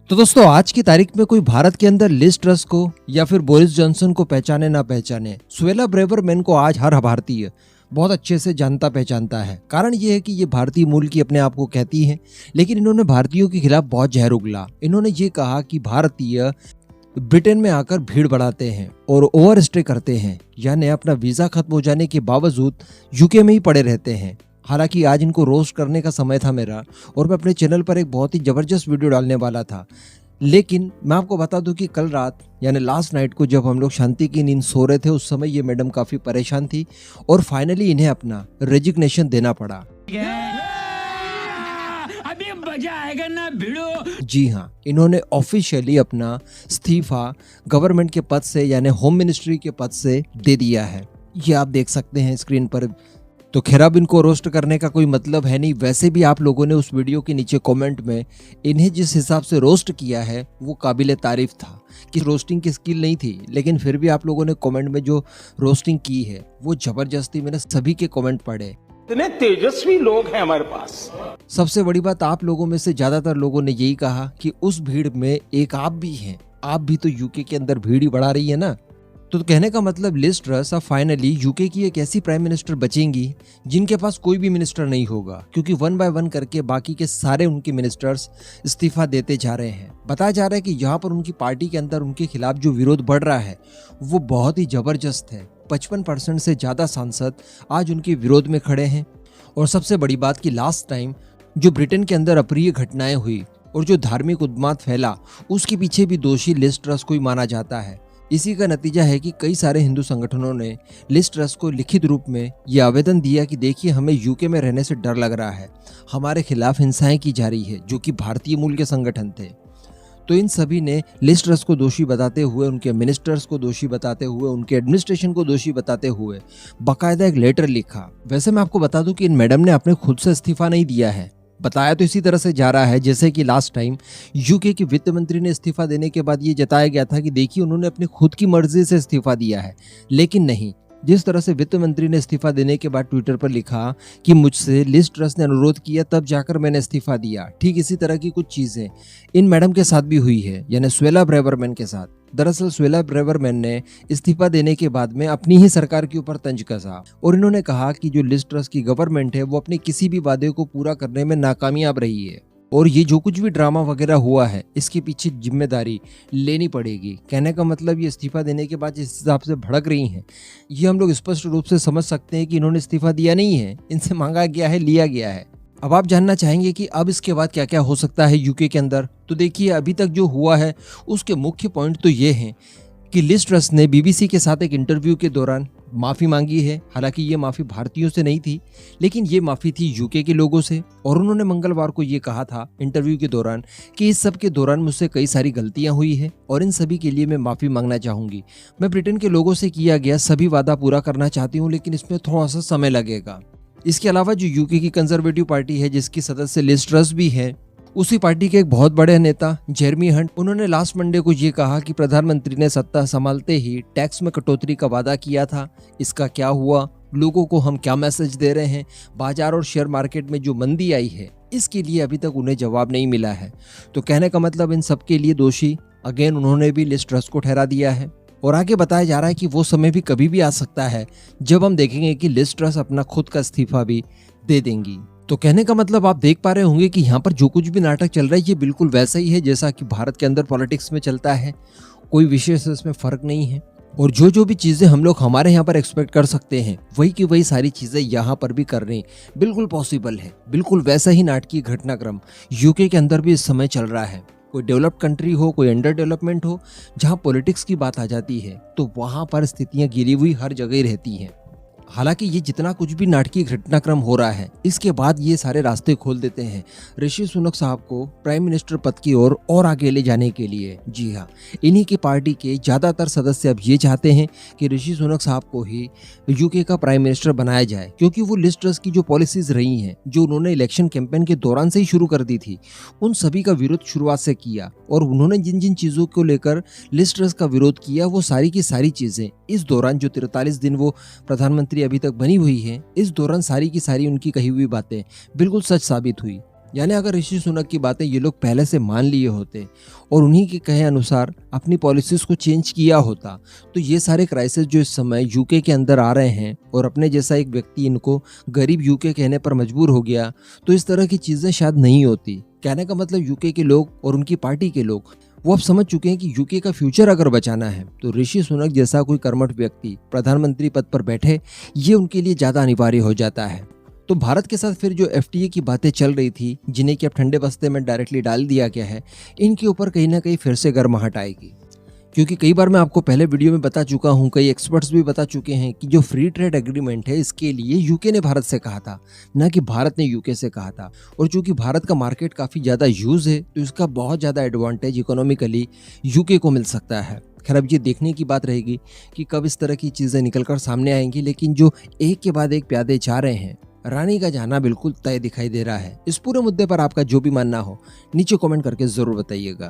तो दोस्तों आज की तारीख में कोई भारत के अंदर लिज ट्रस को या फिर बोरिस जॉनसन को पहचाने ना पहचाने, सुएला ब्रेवरमैन को आज हर भारतीय बहुत अच्छे से जानता पहचानता है। कारण ये है कि ये भारतीय मूल की अपने आप को कहती है, लेकिन इन्होंने भारतीयों के खिलाफ बहुत जहर उगला। इन्होंने ये कहा कि भारतीय ब्रिटेन में आकर भीड़ बढ़ाते हैं और ओवर स्टे करते हैं, यानी अपना वीजा खत्म हो जाने के बावजूद यूके में ही पड़े रहते हैं। हालांकि आज इनको रोस्ट करने का समय था मेरा, और मैं अपने चैनल पर एक बहुत ही ज़बरदस्त वीडियो डालने वाला था, लेकिन मैं आपको बता दूं कि कल रात यानी लास्ट नाइट को जब हम लोग शांति की नींद सो रहे थे, उस समय ये मैडम काफ़ी परेशान थी और फाइनली इन्हें अपना रेजिग्नेशन देना पड़ा। अभी मजा आएगा ना भिड़ो। जी हाँ, इन्होंने ऑफिशियली अपना इस्तीफा गवर्नमेंट के पद से यानी होम मिनिस्ट्री के पद से दे दिया है। ये आप देख सकते हैं स्क्रीन पर। तो खैर अब इनको रोस्ट करने का कोई मतलब है नहीं। वैसे भी आप लोगों ने उस वीडियो के नीचे कमेंट में इन्हें जिस हिसाब से रोस्ट किया है वो काबिले तारीफ था कि रोस्टिंग की स्किल नहीं थी, लेकिन फिर भी आप लोगों ने कमेंट में जो रोस्टिंग की है वो जबरदस्ती। मैंने सभी के कमेंट पढ़े। इतने तेजस्वी लोग हैं हमारे पास। सबसे बड़ी बात, आप लोगों में से ज्यादातर लोगों ने यही कहा कि उस भीड़ में एक आप भी हैं। आप भी तो यूके के अंदर भीड़ ही बढ़ा रही है ना। तो कहने का मतलब लिज ट्रस अब फाइनली यूके की एक ऐसी प्राइम मिनिस्टर बचेंगी जिनके पास कोई भी मिनिस्टर नहीं होगा, क्योंकि वन बाय वन करके बाकी के सारे उनके मिनिस्टर्स इस्तीफा देते जा रहे हैं। बताया जा रहा है कि यहाँ पर उनकी पार्टी के अंदर उनके खिलाफ जो विरोध बढ़ रहा है वो बहुत ही जबरदस्त है। 55% से ज्यादा सांसद आज उनके विरोध में खड़े हैं। और सबसे बड़ी बात कि लास्ट टाइम जो ब्रिटेन के अंदर अप्रिय घटनाएं हुई और जो धार्मिक उन्माद फैला, उसके पीछे भी दोषी लिज ट्रस को ही माना जाता है। इसी का नतीजा है कि कई सारे हिंदू संगठनों ने लिज ट्रस को लिखित रूप में ये आवेदन दिया कि देखिए, हमें यूके में रहने से डर लग रहा है, हमारे खिलाफ हिंसाएं की जा रही है, जो कि भारतीय मूल के संगठन थे। तो इन सभी ने लिज ट्रस को दोषी बताते हुए, उनके मिनिस्टर्स को दोषी बताते हुए, उनके एडमिनिस्ट्रेशन को दोषी बताते हुए बाकायदा एक लेटर लिखा। वैसे मैं आपको बता दूं कि इन मैडम ने अपने खुद से इस्तीफा नहीं दिया है। बताया तो इसी तरह से जा रहा है जैसे कि लास्ट टाइम यूके के वित्त मंत्री ने इस्तीफा देने के बाद ये जताया गया था कि देखिए, उन्होंने अपनी खुद की मर्जी से इस्तीफा दिया है। लेकिन नहीं, जिस तरह से वित्त मंत्री ने इस्तीफा देने के बाद ट्विटर पर लिखा कि मुझसे लिज ट्रस ने अनुरोध किया तब जाकर मैंने इस्तीफा दिया, ठीक इसी तरह की कुछ चीजें इन मैडम के साथ भी हुई है, यानी सुएला ब्रेवरमैन के साथ। दरअसल सुएला ब्रेवरमैन ने इस्तीफा देने के बाद में अपनी ही सरकार के ऊपर तंज कसा और इन्होंने कहा कि जो लिज ट्रस की गवर्नमेंट है वो अपने किसी भी वादे को पूरा करने में नाकामयाब रही है, और ये जो कुछ भी ड्रामा वगैरह हुआ है इसके पीछे जिम्मेदारी लेनी पड़ेगी। कहने का मतलब ये इस्तीफा देने के बाद जिस हिसाब से भड़क रही हैं, ये हम लोग स्पष्ट रूप से समझ सकते हैं कि इन्होंने इस्तीफा दिया नहीं है, इनसे मांगा गया है, लिया गया है। अब आप जानना चाहेंगे कि अब इसके बाद क्या क्या हो सकता है यूके के अंदर। तो देखिए, अभी तक जो हुआ है उसके मुख्य पॉइंट तो ये हैं कि लिज ट्रस ने बीबीसी के साथ एक इंटरव्यू के दौरान माफ़ी मांगी है। हालांकि ये माफ़ी भारतीयों से नहीं थी, लेकिन ये माफ़ी थी यूके के लोगों से। और उन्होंने मंगलवार को ये कहा था इंटरव्यू के दौरान कि इस सब के दौरान मुझसे कई सारी गलतियां हुई है और इन सभी के लिए मैं माफ़ी मांगना चाहूँगी। मैं ब्रिटेन के लोगों से किया गया सभी वादा पूरा करना चाहती हूँ, लेकिन इसमें थोड़ा सा समय लगेगा। इसके अलावा जो यूके की कंजर्वेटिव पार्टी है, जिसकी सदस्य लिज ट्रस भी है, उसी पार्टी के एक बहुत बड़े नेता जेरेमी हंट, उन्होंने लास्ट मंडे को ये कहा कि प्रधानमंत्री ने सत्ता संभालते ही टैक्स में कटौती का वादा किया था। इसका क्या हुआ? लोगों को हम क्या मैसेज दे रहे हैं? बाजार और शेयर मार्केट में जो मंदी आई है, इसके लिए अभी तक उन्हें जवाब नहीं मिला है। तो कहने का मतलब इन सब के लिए दोषी अगेन उन्होंने भी लिज ट्रस को ठहरा दिया है। और आगे बताया जा रहा है कि वो समय भी कभी भी आ सकता है जब हम देखेंगे कि लिज ट्रस अपना खुद का इस्तीफा भी दे देंगी। तो कहने का मतलब आप देख पा रहे होंगे कि यहाँ पर जो कुछ भी नाटक चल रहा है ये बिल्कुल वैसा ही है जैसा कि भारत के अंदर पॉलिटिक्स में चलता है। कोई विशेष इसमें फर्क नहीं है, और जो भी चीज़ें हम लोग हमारे यहाँ पर एक्सपेक्ट कर सकते हैं वही की वही सारी चीज़ें यहाँ पर भी कर रही बिल्कुल पॉसिबल है। बिल्कुल वैसा ही नाटकीय घटनाक्रम यूके के अंदर भी इस समय चल रहा है। कोई डेवलप्ड कंट्री हो, कोई अंडर डेवलपमेंट हो, जहाँ पॉलिटिक्स की बात आ जाती है तो वहाँ पर स्थितियाँ गिरी हुई हर जगह रहती हैं। हालांकि ये जितना कुछ भी नाटकीय घटनाक्रम हो रहा है, इसके बाद ये सारे रास्ते खोल देते हैं ऋषि सुनक साहब को प्राइम मिनिस्टर पद की ओर और आगे ले जाने के लिए। जी हाँ, इन्हीं की पार्टी के ज़्यादातर सदस्य अब ये चाहते हैं कि ऋषि सुनक साहब को ही यूके का प्राइम मिनिस्टर बनाया जाए, क्योंकि वो लिज ट्रस की जो पॉलिसीज रही हैं, जो उन्होंने इलेक्शन कैंपेन के दौरान से ही शुरू कर दी थी, उन सभी का विरोध शुरुआत से किया। और उन्होंने जिन जिन चीज़ों को लेकर लिज ट्रस का विरोध किया, वो सारी की सारी चीज़ें इस दौरान जो 43 दिन वो प्रधानमंत्री अभी तक बनी हुई है, इस दौरान सारी की सारी उनकी कही हुई बातें बिल्कुल सच साबित हुई। यानी अगर ऋषि सुनक की बातें ये लोग पहले से मान लिए होते और उन्हीं के कहे अनुसार अपनी पॉलिसीज को चेंज किया होता, तो ये सारे क्राइसिस जो इस समय यूके के अंदर आ रहे हैं और अपने जैसा एक व्यक्ति इनको गरीब यूके कहने पर मजबूर हो गया, तो इस तरह की चीजें शायद नहीं होती। कहने का मतलब यूके के लोग और उनकी पार्टी के लोग वो अब समझ चुके हैं कि यूके का फ्यूचर अगर बचाना है तो ऋषि सुनक जैसा कोई कर्मठ व्यक्ति प्रधानमंत्री पद पर बैठे, ये उनके लिए ज्यादा अनिवार्य हो जाता है। तो भारत के साथ फिर जो एफटीए की बातें चल रही थी, जिन्हें कि अब ठंडे बस्ते में डायरेक्टली डाल दिया गया है, इनके ऊपर कहीं ना कहीं फिर से गर्माहट आएगी। क्योंकि कई बार मैं आपको पहले वीडियो में बता चुका हूं, कई एक्सपर्ट्स भी बता चुके हैं कि जो फ्री ट्रेड एग्रीमेंट है इसके लिए यूके ने भारत से कहा था, ना कि भारत ने यूके से कहा था। और चूंकि भारत का मार्केट काफी ज्यादा यूज है, तो इसका बहुत ज्यादा एडवांटेज इकोनॉमिकली यूके को मिल सकता है। खैर अब ये देखने की बात रहेगी कि कब इस तरह की चीजें निकलकर सामने आएंगी, लेकिन जो एक के बाद एक प्यादे जा रहे हैं, रानी का जाना बिल्कुल तय दिखाई दे रहा है। इस पूरे मुद्दे पर आपका जो भी मानना हो नीचे कमेंट करके जरूर बताइएगा।